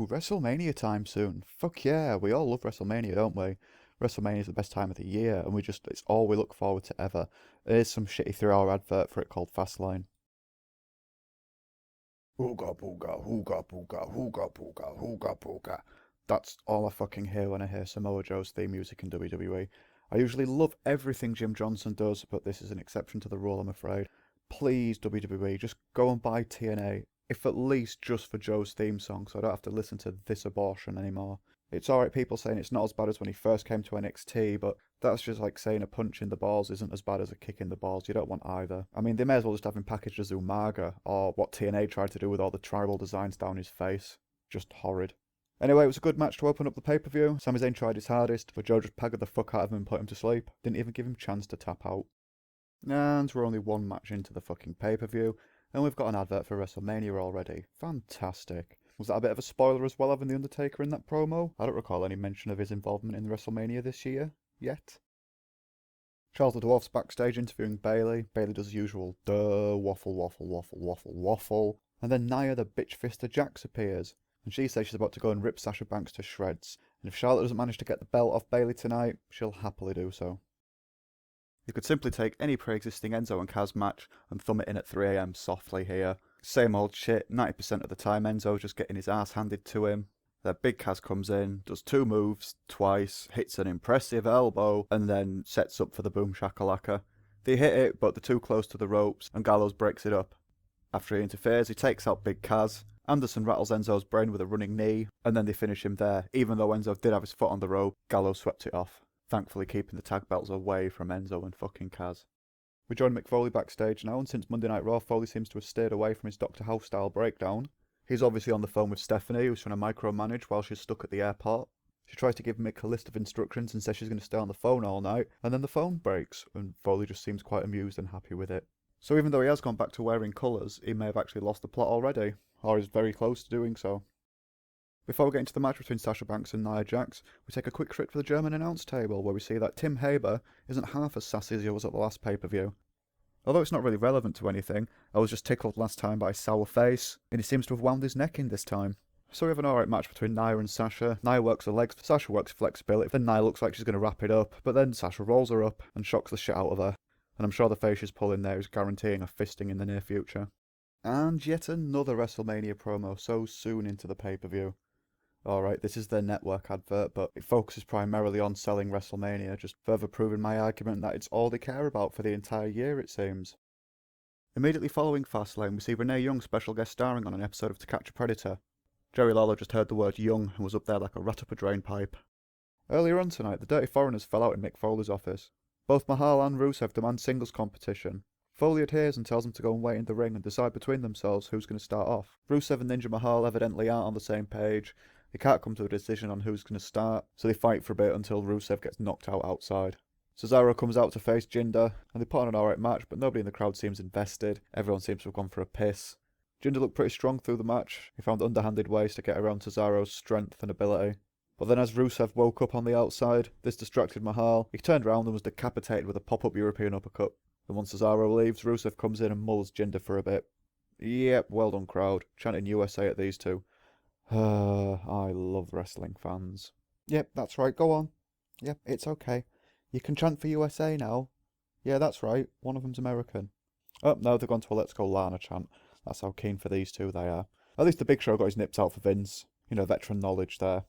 Ooh, WrestleMania time soon. Fuck yeah, we all love WrestleMania, don't we? WrestleMania is the best time of the year, and it's all we look forward to ever. There's some shitty 3 hour advert for it called FastLane. Hooga booga, hooga booga, hooga booga, hooga booga. That's all I fucking hear when I hear Samoa Joe's theme music in WWE. I usually love everything Jim Johnson does, but this is an exception to the rule, I'm afraid. Please, WWE, just go and buy TNA, if at least just for Joe's theme song, so I don't have to listen to this abortion anymore. It's alright people saying it's not as bad as when he first came to NXT, but that's just like saying a punch in the balls isn't as bad as a kick in the balls. You don't want either. I mean, they may as well just have him packaged as Umaga, or what TNA tried to do with all the tribal designs down his face. Just horrid. Anyway, it was a good match to open up the pay-per-view. Sami Zayn tried his hardest, but Joe just paggered the fuck out of him and put him to sleep. Didn't even give him a chance to tap out. And we're only one match into the fucking pay-per-view, and we've got an advert for WrestleMania already. Fantastic. Was that a bit of a spoiler as well, having The Undertaker in that promo? I don't recall any mention of his involvement in WrestleMania this year, yet. Charles the Dwarf's backstage interviewing Bayley. Bayley does his usual waffle, waffle, waffle, waffle, waffle. And then Nia the bitch-fister Jax appears, and she says she's about to go and rip Sasha Banks to shreds. And if Charlotte doesn't manage to get the belt off Bayley tonight, she'll happily do so. You could simply take any pre-existing Enzo and Kaz match and thumb it in at 3 AM softly here. Same old shit, 90% of the time Enzo just getting his ass handed to him. Then Big Kaz comes in, does 2 moves, twice, hits an impressive elbow, and then sets up for the boom shakalaka. They hit it, but they're too close to the ropes, and Gallows breaks it up. After he interferes, he takes out Big Kaz. Anderson rattles Enzo's brain with a running knee, and then they finish him there. Even though Enzo did have his foot on the rope, Gallows swept it off, thankfully keeping the tag belts away from Enzo and fucking Kaz. We join Mick Foley backstage now, and since Monday Night Raw, Foley seems to have stayed away from his Dr. House-style breakdown. He's obviously on the phone with Stephanie, who's trying to micromanage while she's stuck at the airport. She tries to give Mick a list of instructions and says she's going to stay on the phone all night, and then the phone breaks, and Foley just seems quite amused and happy with it. So even though he has gone back to wearing colours, he may have actually lost the plot already, or is very close to doing so. Before we get into the match between Sasha Banks and Nia Jax, we take a quick trip to the German announce table, where we see that Tim Haber isn't half as sassy as he was at the last pay-per-view. Although it's not really relevant to anything, I was just tickled last time by his sour face, and he seems to have wound his neck in this time. So we have an alright match between Nia and Sasha. Nia works the legs, Sasha works flexibility, then Nia looks like she's going to wrap it up, but then Sasha rolls her up and shocks the shit out of her. And I'm sure the face she's pulling there is guaranteeing a fisting in the near future. And yet another WrestleMania promo so soon into the pay-per-view. Alright, this is their network advert, but it focuses primarily on selling WrestleMania, just further proving my argument that it's all they care about for the entire year, it seems. Immediately following Fastlane, we see Renee Young special guest starring on an episode of To Catch a Predator. Jerry Lawler just heard the word young and was up there like a rat up a drain pipe. Earlier on tonight, the Dirty Foreigners fell out in Mick Foley's office. Both Mahal and Rusev demand singles competition. Foley adheres and tells them to go and wait in the ring and decide between themselves who's going to start off. Rusev and Ninja Mahal evidently aren't on the same page. They can't come to a decision on who's going to start, so they fight for a bit until Rusev gets knocked out outside. Cesaro comes out to face Jinder, and they put on an alright match, but nobody in the crowd seems invested. Everyone seems to have gone for a piss. Jinder looked pretty strong through the match. He found underhanded ways to get around Cesaro's strength and ability. But then as Rusev woke up on the outside, this distracted Mahal. He turned around and was decapitated with a pop-up European uppercut. Then once Cesaro leaves, Rusev comes in and mulls Jinder for a bit. Yep, well done crowd, chanting USA at these two. I love wrestling fans. Yep, that's right, go on. Yep, it's okay. You can chant for USA now. Yeah, that's right, one of them's American. Oh, no, they've gone to a Let's Go Lana chant. That's how keen for these two they are. At least the Big Show got his nips out for Vince. You know, veteran knowledge there.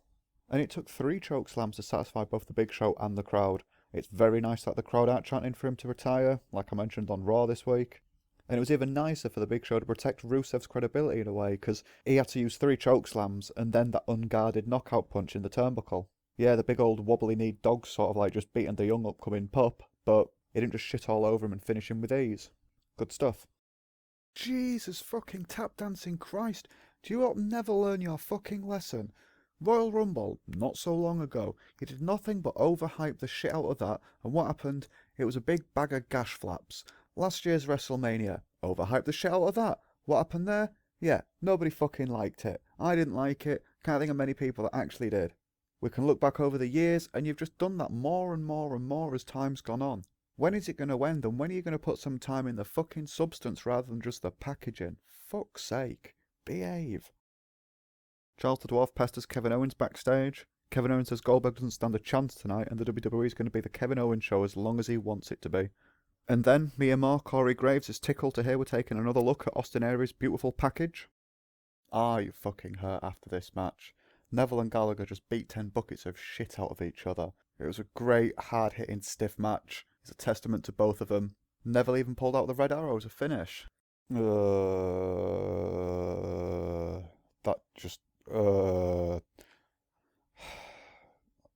And it took 3 choke slams to satisfy both the Big Show and the crowd. It's very nice that the crowd aren't chanting for him to retire, like I mentioned on Raw this week. And it was even nicer for the Big Show to protect Rusev's credibility in a way, because he had to use 3 choke slams and then that unguarded knockout punch in the turnbuckle. Yeah, the big old wobbly-kneed dog sort of like just beating the young upcoming pup, but he didn't just shit all over him and finish him with ease. Good stuff. Jesus fucking tap dancing Christ, do you lot never learn your fucking lesson? Royal Rumble, not so long ago, he did nothing but overhype the shit out of that, and what happened? It was a big bag of gash flaps. Last year's WrestleMania, overhyped the shit out of that. What happened there? Yeah, nobody fucking liked it. I didn't like it, can't think of many people that actually did. We can look back over the years, and you've just done that more and more and more as time's gone on. When is it going to end, and when are you going to put some time in the fucking substance rather than just the packaging? Fuck's sake. Behave. Charles the Dwarf pesters Kevin Owens backstage. Kevin Owens says Goldberg doesn't stand a chance tonight and the WWE is going to be the Kevin Owens show as long as he wants it to be. And then, Mia Moore, Corey Graves is tickled to hear we're taking another look at Austin Aries' beautiful package. You fucking hurt after this match. Neville and Gallagher just beat 10 buckets of shit out of each other. It was a great, hard-hitting, stiff match. It's a testament to both of them. Neville even pulled out the Red Arrow as a finish. That just... that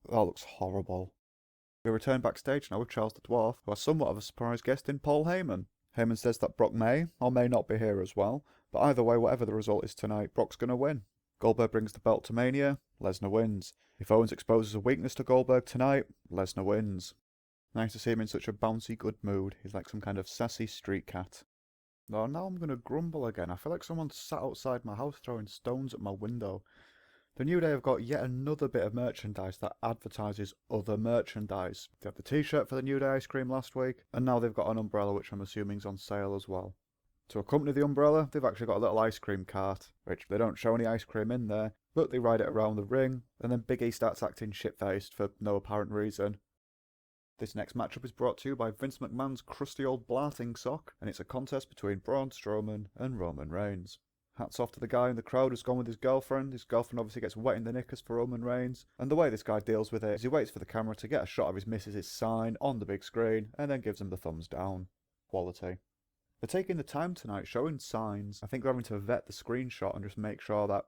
looks horrible. We return backstage now with Charles the Dwarf, who has somewhat of a surprise guest in Paul Heyman. Heyman says that Brock may, or may not be here as well, but either way, whatever the result is tonight, Brock's going to win. Goldberg brings the belt to Mania, Lesnar wins. If Owens exposes a weakness to Goldberg tonight, Lesnar wins. Nice to see him in such a bouncy good mood. He's like some kind of sassy street cat. Oh, now I'm going to grumble again. I feel like someone sat outside my house throwing stones at my window. The New Day have got yet another bit of merchandise that advertises other merchandise. They had the t-shirt for the New Day ice cream last week, and now they've got an umbrella which I'm assuming is on sale as well. To accompany the umbrella, they've actually got a little ice cream cart, which they don't show any ice cream in there, but they ride it around the ring, and then Big E starts acting shit-faced for no apparent reason. This next matchup is brought to you by Vince McMahon's crusty old blarting sock, and it's a contest between Braun Strowman and Roman Reigns. Hats off to the guy in the crowd who's gone with his girlfriend. His girlfriend obviously gets wet in the knickers for Roman Reigns, and the way this guy deals with it is he waits for the camera to get a shot of his missus' sign on the big screen, and then gives him the thumbs down. Quality. They're taking the time tonight showing signs. I think they're having to vet the screenshot and just make sure that,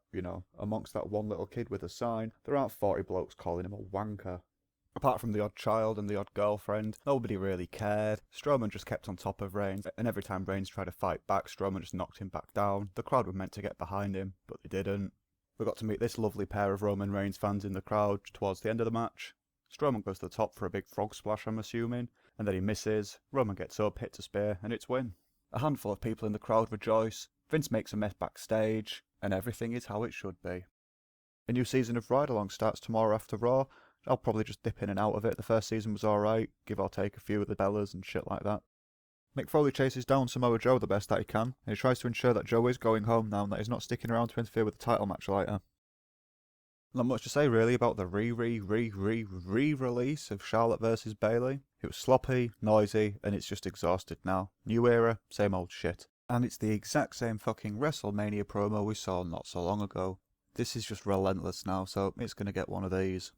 amongst that one little kid with a sign, there aren't 40 blokes calling him a wanker. Apart from the odd child and the odd girlfriend, nobody really cared. Strowman just kept on top of Reigns, and every time Reigns tried to fight back, Strowman just knocked him back down. The crowd were meant to get behind him, but they didn't. We got to meet this lovely pair of Roman Reigns fans in the crowd towards the end of the match. Strowman goes to the top for a big frog splash, I'm assuming, and then he misses. Roman gets up, hits a spear, and it's win. A handful of people in the crowd rejoice. Vince makes a mess backstage, and everything is how it should be. A new season of Ride Along starts tomorrow after Raw. I'll probably just dip in and out of it. The first season was alright, give or take a few of the Bellas and shit like that. Mick Foley chases down Samoa Joe the best that he can, and he tries to ensure that Joe is going home now and that he's not sticking around to interfere with the title match later. Not much to say really about the re-release of Charlotte vs Bayley. It was sloppy, noisy, and it's just exhausted now. New era, same old shit. And it's the exact same fucking WrestleMania promo we saw not so long ago. This is just relentless now, so it's gonna get one of these.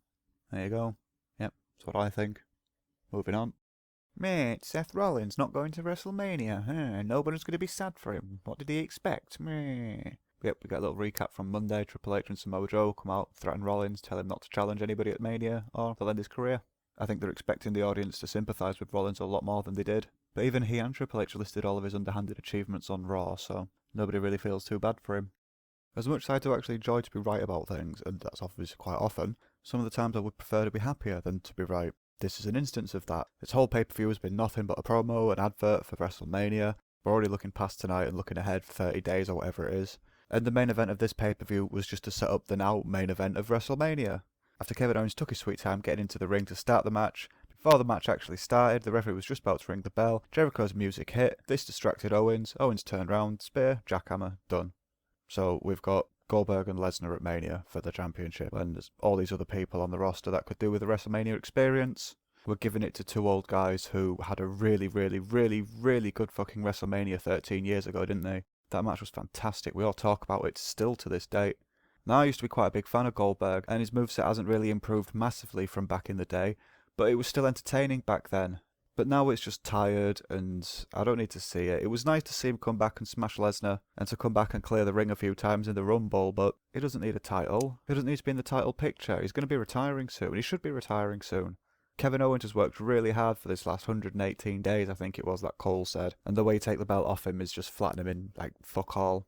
There you go. Yep, that's what I think. Moving on. Mate, Seth Rollins not going to WrestleMania. Nobody's going to be sad for him. What did he expect? Meh. Yep, we got a little recap from Monday. Triple H and Samoa Joe come out, threaten Rollins, tell him not to challenge anybody at Mania, or they'll end his career. I think they're expecting the audience to sympathise with Rollins a lot more than they did. But even he and Triple H listed all of his underhanded achievements on Raw, so nobody really feels too bad for him. As much as I do actually enjoy to be right about things, and that's obviously quite often, some of the times I would prefer to be happier than to be right. This is an instance of that. This whole pay-per-view has been nothing but a promo, an advert for WrestleMania. We're already looking past tonight and looking ahead for 30 days or whatever it is. And the main event of this pay-per-view was just to set up the now main event of WrestleMania. After Kevin Owens took his sweet time getting into the ring to start the match, before the match actually started, the referee was just about to ring the bell, Jericho's music hit, this distracted Owens turned round, spear, jackhammer, done. So we've got Goldberg and Lesnar at Mania for the championship, and there's all these other people on the roster that could do with the WrestleMania experience. We're giving it to two old guys who had a really good fucking WrestleMania 13 years ago, didn't they? That match was fantastic. We all talk about it still to this date. Now, I used to be quite a big fan of Goldberg, and his moveset hasn't really improved massively from back in the day, but it was still entertaining back then. But now it's just tired, and I don't need to see it. It was nice to see him come back and smash Lesnar, and to come back and clear the ring a few times in the Rumble, but he doesn't need a title. He doesn't need to be in the title picture. He's going to be retiring soon. He should be retiring soon. Kevin Owens has worked really hard for this last 118 days, I think it was, that Cole said, and the way you take the belt off him is just flatten him in, like, fuck all.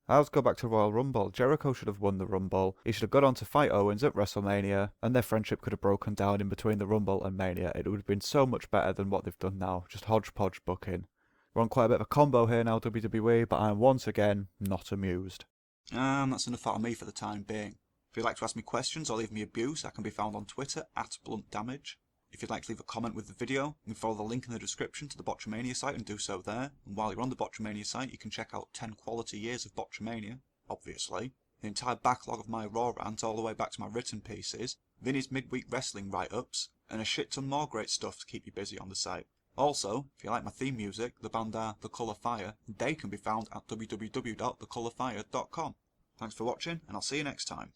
Let's go back to Royal Rumble. Jericho should have won the Rumble. He should have gone on to fight Owens at WrestleMania, and their friendship could have broken down in between the Rumble and Mania. It would have been so much better than what they've done now. Just hodgepodge booking. We're on quite a bit of a combo here now, WWE, but I'm once again not amused. That's enough out of me for the time being. If you'd like to ask me questions or leave me abuse, I can be found on Twitter @BluntDamage. If you'd like to leave a comment with the video, you can follow the link in the description to the Botchamania site and do so there. And while you're on the Botchamania site, you can check out 10 quality years of Botchamania, obviously. the entire backlog of my Raw rant all the way back to my written pieces, Vinny's midweek wrestling write-ups, and a shit ton more great stuff to keep you busy on the site. Also, if you like my theme music, the band are The Colour Fire, they can be found at www.thecolourfire.com. Thanks for watching, and I'll see you next time.